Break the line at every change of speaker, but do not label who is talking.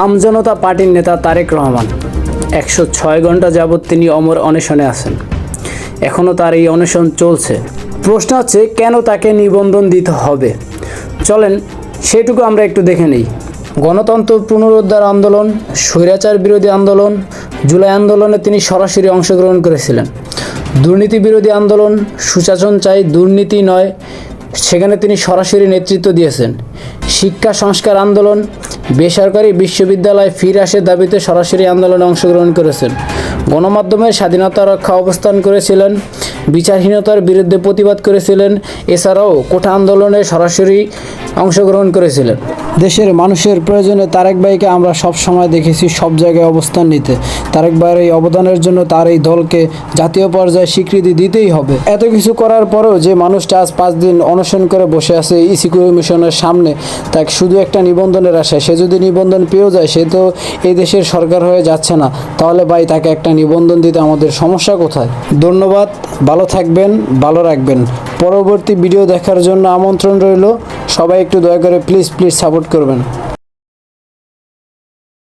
আমজনতা পার্টির নেতা তারেক রহমান 106 ঘন্টা যাবৎ তিনি অমর অনশনে আছেন। এখনও তার এই অনশন চলছে। প্রশ্ন হচ্ছে কেন তাকে নিবন্ধন দিতে হবে? চলেন সেটুকু আমরা একটু দেখে নিই। গণতন্ত্র পুনরুদ্ধার আন্দোলন, স্বৈরাচার বিরোধী আন্দোলন, জুলাই আন্দোলনে তিনি সরাসরি অংশগ্রহণ করেছিলেন। দুর্নীতি বিরোধী আন্দোলন, সুশাসন চাই দুর্নীতি নয়, সেখানে তিনি সরাসরি নেতৃত্ব দিয়েছেন। শিক্ষা সংস্কার আন্দোলন, বেসরকারি বিশ্ববিদ্যালয় ফিরে আসার দাবিতে সরাসরি আন্দোলনে অংশগ্রহণ করেছেন। গণমাধ্যমের স্বাধীনতা রক্ষা অবস্থান করেছিলেন, বিচারহীনতার বিরুদ্ধে প্রতিবাদ করেছিলেন। এছাড়াও কোঠা আন্দোলনে সরাসরি অংশগ্রহণ করেছিলেন। দেশের মানুষের প্রয়োজনে তারেক ভাইকে আমরা সব সময় দেখেছি সব জায়গায় অবস্থান নিতে। তারেক ভাইয়ের এই অবদানের জন্য তার এই দলকে জাতীয় পর্যায়ে স্বীকৃতি দিতেই হবে। এত কিছু করার পরেও যে মানুষটা আজ 5 দিন অনশন করে বসে আছে ইসি কমিশনের সামনে, তাকে শুধু একটা নিবন্ধনের আশায়, সে যদি নিবন্ধন পেয়েও যায় সে তো এই দেশের সরকার হয়ে যাচ্ছে না। তাহলে ভাই তাকে একটা নিবন্ধন দিতে আমাদের সমস্যা কোথায়? ধন্যবাদ, ভালো থাকবেন, ভালো রাখবেন। পরবর্তী ভিডিও দেখার জন্য আমন্ত্রণ রইল। সবাই একটু দয়া করে প্লিজ সাপোর্ট করবেন।